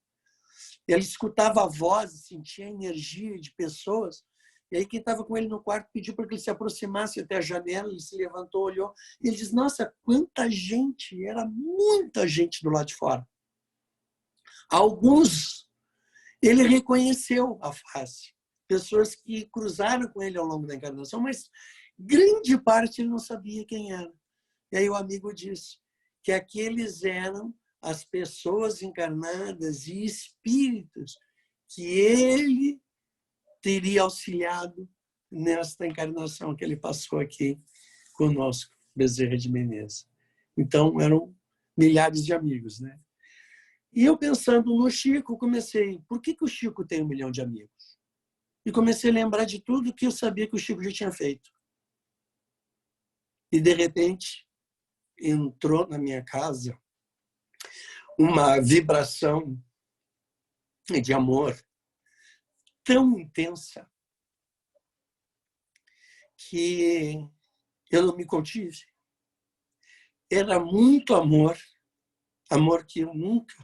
Ele escutava a voz, sentia a energia de pessoas, e aí quem estava com ele no quarto pediu para que ele se aproximasse até a janela, ele se levantou, olhou, e ele disse, nossa, quanta gente, era muita gente do lado de fora. Alguns, ele reconheceu a face, pessoas que cruzaram com ele ao longo da encarnação, mas grande parte ele não sabia quem era. E aí o amigo disse que aqueles eram as pessoas encarnadas e espíritos que ele teria auxiliado nesta encarnação que ele passou aqui conosco, Bezerra de Menezes. Então, eram milhares de amigos, né? E eu, pensando no Chico, comecei, por que o Chico tem 1 milhão de amigos? E comecei a lembrar de tudo que eu sabia que o Chico já tinha feito. E, de repente, entrou na minha casa uma vibração de amor tão intensa que eu não me contive. Era muito amor, amor que eu nunca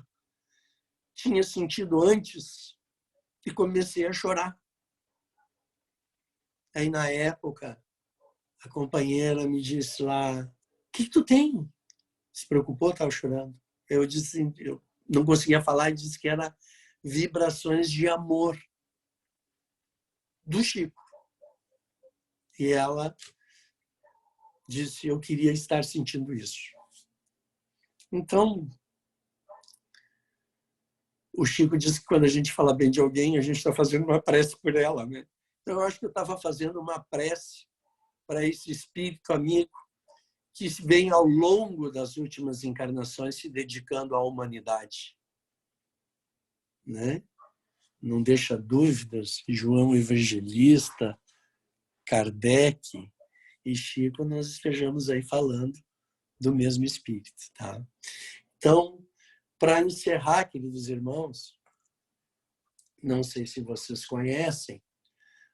tinha sentido antes, e comecei a chorar. Aí, na época, a companheira me disse lá, o que tu tem? Se preocupou, estava chorando. Eu disse, eu não conseguia falar, e disse que era vibrações de amor do Chico. E ela disse, eu queria estar sentindo isso. Então, o Chico disse que quando a gente fala bem de alguém, a gente está fazendo uma prece por ela, né? Então, eu acho que eu estava fazendo uma prece para esse espírito amigo que vem ao longo das últimas encarnações se dedicando à humanidade, né? Não deixa dúvidas, João Evangelista, Kardec e Chico, nós estejamos aí falando do mesmo espírito, tá? Então, para encerrar, queridos irmãos, não sei se vocês conhecem,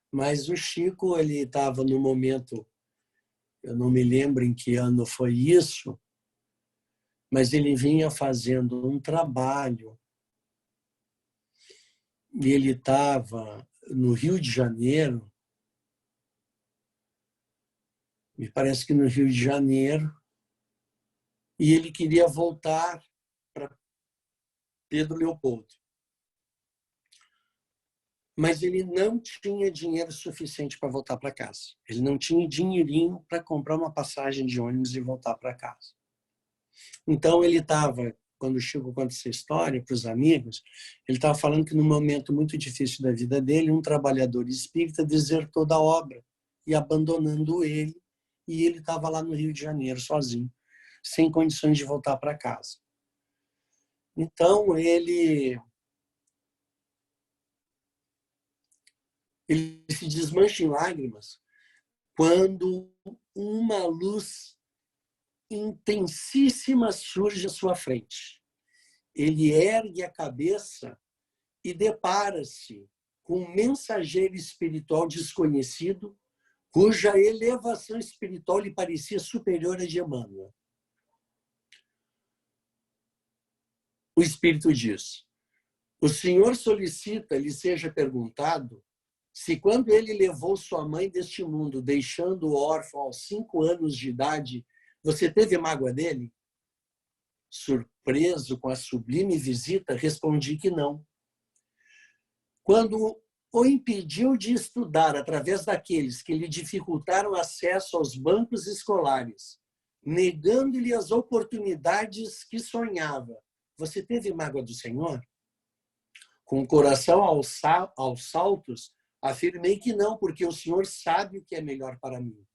mas o Chico, ele estava no momento, eu não me lembro em que ano foi isso, mas ele vinha fazendo um trabalho e ele estava no Rio de Janeiro, me parece que no Rio de Janeiro, e ele queria voltar Pedro Leopoldo. Mas ele não tinha dinheiro suficiente para voltar para casa. Ele não tinha dinheirinho para comprar uma passagem de ônibus e voltar para casa. Então ele estava, quando o Chico conta essa história para os amigos, ele estava falando que num momento muito difícil da vida dele, um trabalhador espírita desertou da obra e abandonando ele, e ele estava lá no Rio de Janeiro sozinho, sem condições de voltar para casa. Então ele se desmancha em lágrimas quando uma luz intensíssima surge à sua frente. Ele ergue a cabeça e depara-se com um mensageiro espiritual desconhecido, cuja elevação espiritual lhe parecia superior à de Emmanuel. O Espírito diz: o Senhor solicita lhe seja perguntado se quando ele levou sua mãe deste mundo, deixando-o órfão aos 5 anos de idade, você teve mágoa dele? Surpreso com a sublime visita, respondi que não. Quando o impediu de estudar através daqueles que lhe dificultaram acesso aos bancos escolares, negando-lhe as oportunidades que sonhava, você teve mágoa do Senhor? Com o coração aos saltos, afirmei que não, porque o Senhor sabe o que é melhor para mim.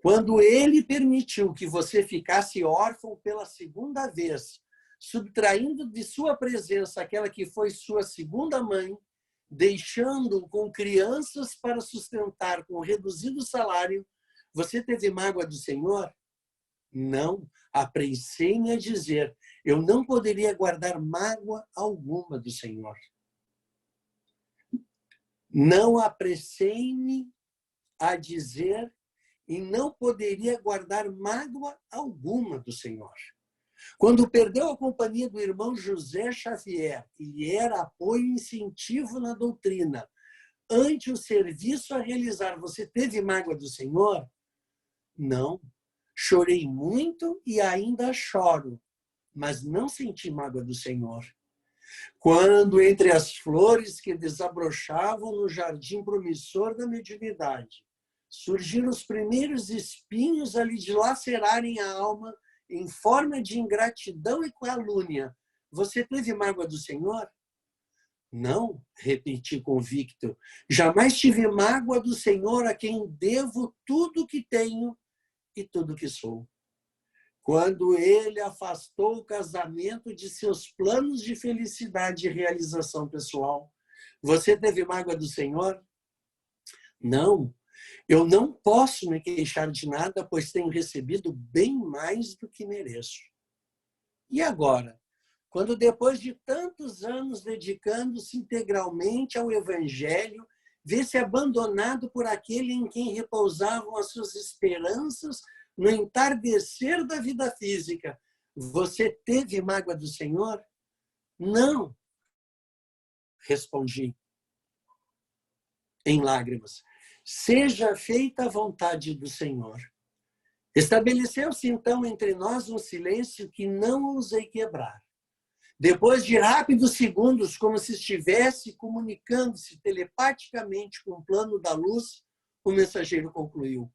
Quando ele permitiu que você ficasse órfão pela segunda vez, subtraindo de sua presença aquela que foi sua segunda mãe, deixando-o com crianças para sustentar com reduzido salário, você teve mágoa do Senhor? Não, apressei-me a dizer, eu não poderia guardar mágoa alguma do Senhor. Não apressei-me a dizer e não poderia guardar mágoa alguma do Senhor. Quando perdeu a companhia do irmão José Xavier, que lhe era apoio e incentivo na doutrina, ante o serviço a realizar, você teve mágoa do Senhor? Não. Chorei muito e ainda choro, mas não senti mágoa do Senhor. Quando, entre as flores que desabrochavam no jardim promissor da mediunidade, surgiram os primeiros espinhos a lhe dilacerarem a alma em forma de ingratidão e calúnia, você teve mágoa do Senhor? Não, repeti convicto, jamais tive mágoa do Senhor a quem devo tudo o que tenho e tudo o que sou. Quando ele afastou o casamento de seus planos de felicidade e realização pessoal, você teve mágoa do Senhor? Não, eu não posso me queixar de nada, pois tenho recebido bem mais do que mereço. E agora, quando depois de tantos anos dedicando-se integralmente ao Evangelho, vê-se abandonado por aquele em quem repousavam as suas esperanças no entardecer da vida física, você teve mágoa do Senhor? Não, respondi em lágrimas. Seja feita a vontade do Senhor. Estabeleceu-se então entre nós um silêncio que não ousei quebrar. Depois de rápidos segundos, como se estivesse comunicando-se telepaticamente com o plano da luz, o mensageiro concluiu: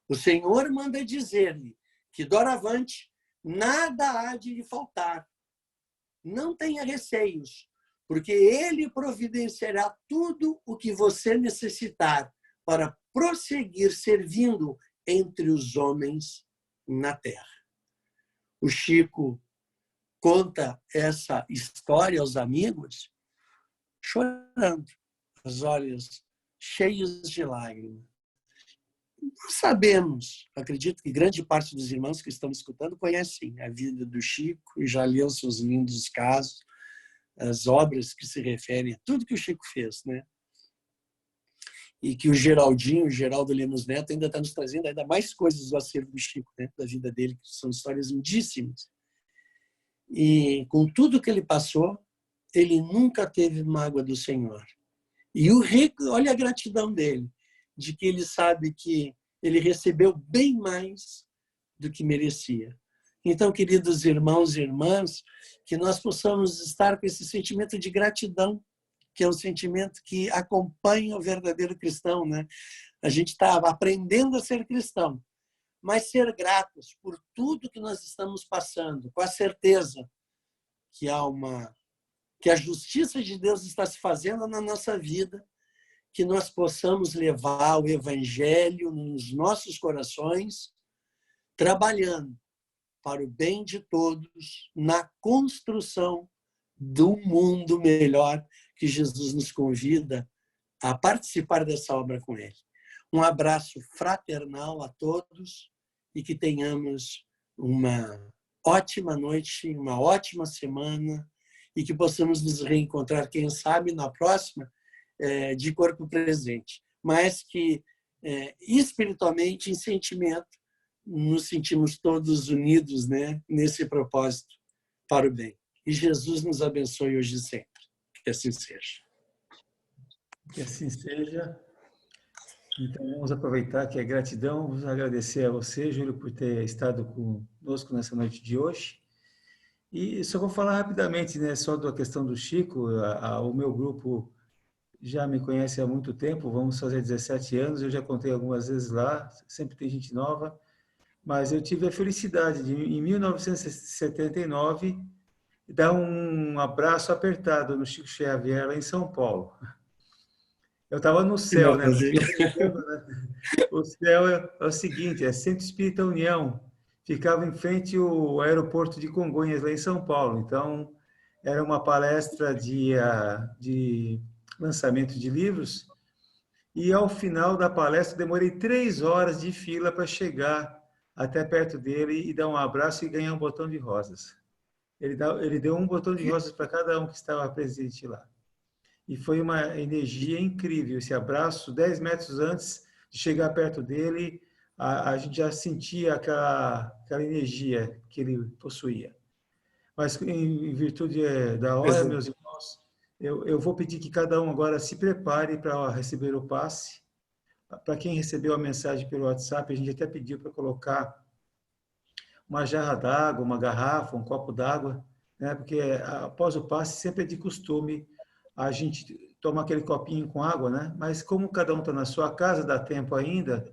o Senhor manda dizer-lhe que, doravante, nada há de lhe faltar. Não tenha receios, porque ele providenciará tudo o que você necessitar para prosseguir servindo entre os homens na terra. O Chico conta essa história aos amigos chorando, os olhos cheios de lágrimas. Nós sabemos, acredito que grande parte dos irmãos que estão escutando conhecem a vida do Chico e já leu seus lindos casos, as obras que se referem a tudo que o Chico fez, né? E que o Geraldo Lemos Neto, ainda está nos trazendo ainda mais coisas do acervo do Chico, né? Da vida dele, que são histórias lindíssimas. E com tudo que ele passou, ele nunca teve mágoa do Senhor. E olha a gratidão dele, de que ele sabe que ele recebeu bem mais do que merecia. Então, queridos irmãos e irmãs, que nós possamos estar com esse sentimento de gratidão, que é um sentimento que acompanha o verdadeiro cristão, né? A gente está aprendendo a ser cristão, mas ser gratos por tudo que nós estamos passando, com a certeza que que a justiça de Deus está se fazendo na nossa vida, que nós possamos levar o evangelho nos nossos corações, trabalhando para o bem de todos, na construção do mundo melhor que Jesus nos convida a participar dessa obra com ele. Um abraço fraternal a todos e que tenhamos uma ótima noite, uma ótima semana e que possamos nos reencontrar, quem sabe, na próxima, de corpo presente, mas que espiritualmente, em sentimento, nos sentimos todos unidos, né, nesse propósito para o bem. E Jesus nos abençoe hoje e sempre. Que assim seja. Que assim seja. Então, vamos aproveitar que é gratidão, vamos agradecer a você, Júlio, por ter estado conosco nessa noite de hoje. E só vou falar rapidamente, né, só da questão do Chico. O meu grupo já me conhece há muito tempo, vamos fazer 17 anos, eu já contei algumas vezes lá, sempre tem gente nova, mas eu tive a felicidade de, em 1979, dar um abraço apertado no Chico Xavier, lá em São Paulo. Eu estava no Que céu, né? maravilha. O céu é o seguinte, é Centro Espírita União, ficava em frente ao aeroporto de Congonhas, lá em São Paulo. Então, era uma palestra de lançamento de livros, e ao final da palestra demorei 3 horas de fila para chegar até perto dele e dar um abraço e ganhar um botão de rosas. Ele deu um botão de rosas para cada um que estava presente lá. E foi uma energia incrível esse abraço. 10 metros antes de chegar perto dele, a gente já sentia aquela energia que ele possuía. Mas, em virtude da hora, meus irmãos, eu vou pedir que cada um agora se prepare para receber o passe. Para quem recebeu a mensagem pelo WhatsApp, a gente até pediu para colocar uma jarra d'água, uma garrafa, um copo d'água, né? Porque após o passe sempre é de costume a gente tomar aquele copinho com água, né? Mas como cada um está na sua casa, dá tempo ainda,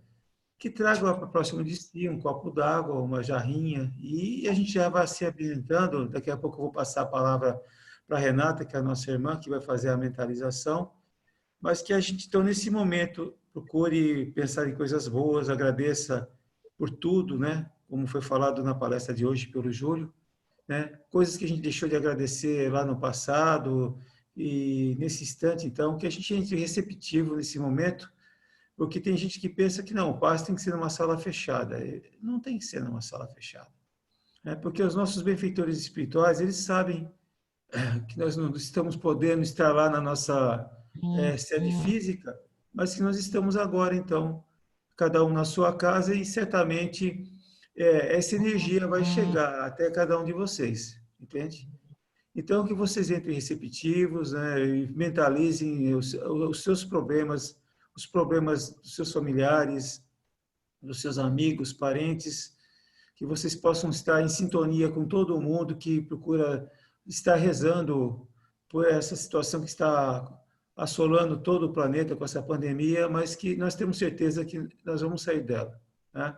que traga para próximo de si um copo d'água, uma jarrinha, e a gente já vai se ambientando. Daqui a pouco eu vou passar a palavra para a Renata, que é a nossa irmã, que vai fazer a mentalização, mas que a gente, então, nesse momento, procure pensar em coisas boas, agradeça por tudo, né? Como foi falado na palestra de hoje pelo Júlio, né? Coisas que a gente deixou de agradecer lá no passado, e nesse instante, então, que a gente entre receptivo nesse momento, porque tem gente que pensa que não, o passe tem que ser numa sala fechada. Não tem que ser numa sala fechada, né? Porque os nossos benfeitores espirituais, eles sabem que nós não estamos podendo estar lá na nossa sede física, mas que nós estamos agora, então, cada um na sua casa, e certamente essa energia vai chegar até cada um de vocês, entende? Então, que vocês entrem receptivos, né, e mentalizem os seus problemas, os problemas dos seus familiares, dos seus amigos, parentes, que vocês possam estar em sintonia com todo mundo que procura estar rezando por essa situação que está assolando todo o planeta com essa pandemia, mas que nós temos certeza que nós vamos sair dela, né?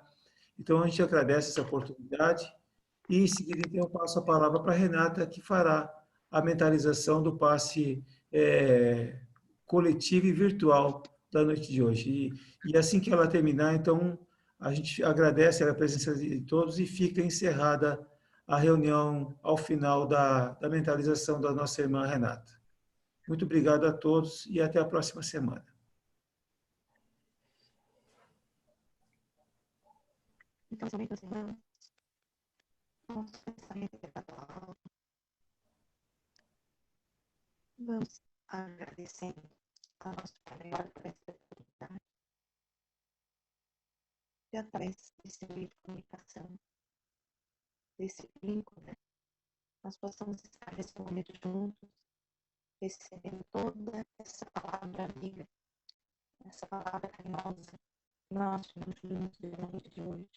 Então, a gente agradece essa oportunidade e, em seguida, então, eu passo a palavra para a Renata, que fará a mentalização do passe coletivo e virtual da noite de hoje. E assim que ela terminar, então, a gente agradece a presença de todos e fica encerrada a reunião ao final da mentalização da nossa irmã Renata. Muito obrigado a todos e até a próxima semana. Então, somente as irmãs, nosso pensamento espiritual. Vamos agradecendo a nossa maior por essa oportunidade. E através desse meio de comunicação, desse vínculo, né, nós possamos estar nesse momento juntos, recebendo toda essa palavra amiga, essa palavra carinhosa que nós tivemos juntos durante a noite de hoje.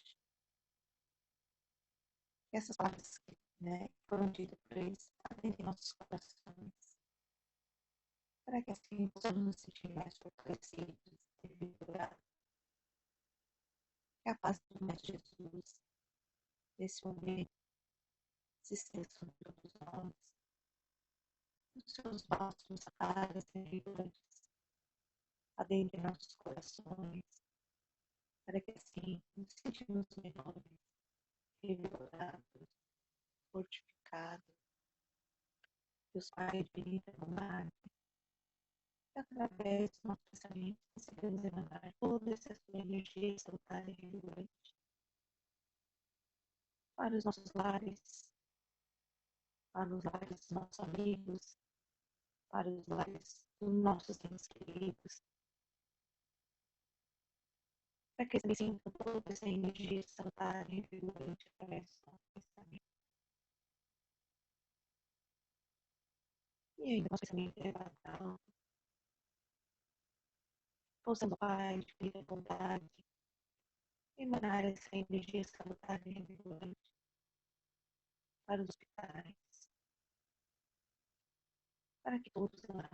essas palavras, né, foram ditas por eles, dentro de nossos corações, para que assim possamos nos sentir mais fortalecidos e vigorados. Que a paz do Mestre Jesus, nesse momento, se estenda sobre todos nós, os seus básicos áreas vigilantes, adentre nossos corações, para que assim nos sentimos melhores, revigorados, fortificados. Deus Pai de vida e bondade, que através dos nossos pensamentos conseguimos emanar toda essa sua energia salutar e revigorante para os nossos lares, para os lares dos nossos amigos, para os lares dos nossos entes queridos, para que eles sintam toda essa energia salutar e revigorante através dos nossos pensamentos. E ainda nosso pensamento elevado para alto, possamos, Pai, de vida e bondade, emanar essa energia salutar e revigorante para os hospitais, para que todos lá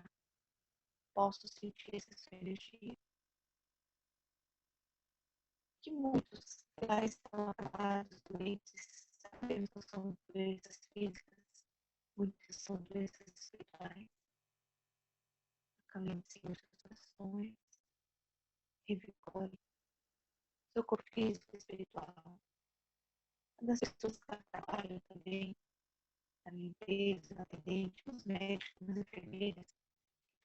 possam sentir essa sua energia. Que muitos lá estão acamados, doentes, sabemos que são doenças físicas, muitas são doenças espirituais. Acalme, Senhor, suas orações, revigore seu corpo físico e espiritual. Das pessoas que lá trabalham também, na limpeza, na atendente, nos médicos, nas enfermeiras,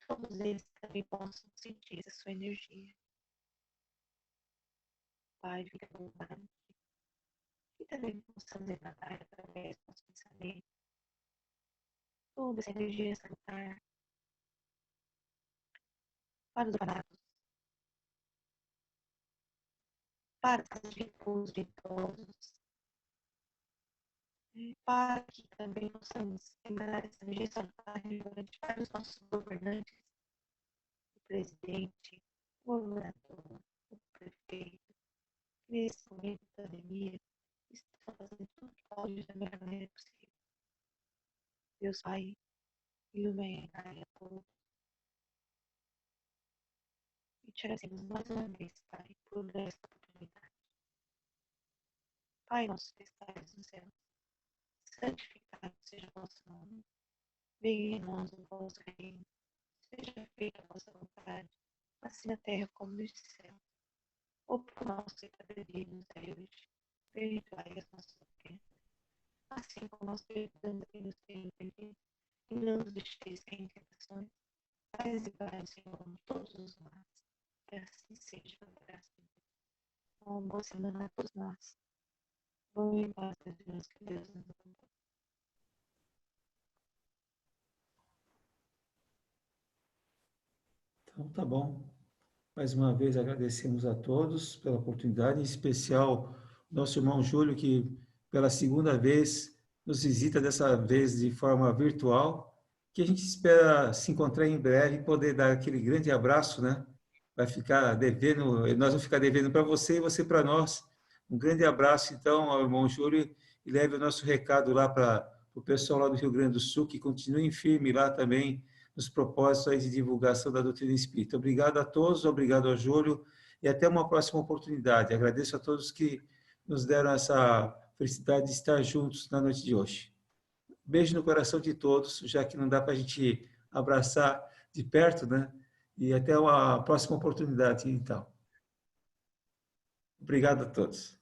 todos eles também possam sentir essa sua energia. Pai, fica à vontade. E também possamos emanar através do nosso pensamento toda essa energia salutar para os baratos, para as casas de repouso de idosos, para que também possamos emanar essa energia salutar para os nossos governantes, o presidente, o governador, o prefeito, nesse momento de pandemia, estão fazendo tudo que pode da melhor maneira possível. Deus Pai, iluminai a todos. E te agradecemos mais uma vez, Pai, por esta oportunidade. Pai nosso que estás no céu, santificado seja o vosso nome. Venha em nós o vosso reino. Seja feita a vossa vontade, assim na terra como no céu. O pão nosso de cada dia nos dai hoje. Perdoai as nossas ofensas, assim como nós perdoamos a quem nos tem ofendido. E não nos deixeis cair em tentações, mas livrai-nos, Senhor, de todos os males. Que assim seja, pela graça de Deus. Uma boa semana a todos nós. Vamos em paz, meus irmãos, que Deus nos abençoe. Então, tá bom. Mais uma vez agradecemos a todos pela oportunidade, em especial nosso irmão Júlio, que pela segunda vez nos visita, dessa vez de forma virtual, que a gente espera se encontrar em breve e poder dar aquele grande abraço, né? Vai ficar devendo, nós vamos ficar devendo para você e você para nós. Um grande abraço, então, ao irmão Júlio, e leve o nosso recado lá para o pessoal lá do Rio Grande do Sul, que continue firme lá também, nos propósitos aí de divulgação da doutrina espírita. Obrigado a todos, obrigado ao Júlio, e até uma próxima oportunidade. Agradeço a todos que nos deram essa felicidade de estar juntos na noite de hoje. Beijo no coração de todos, já que não dá para a gente abraçar de perto, né? E até uma próxima oportunidade, então. Obrigado a todos.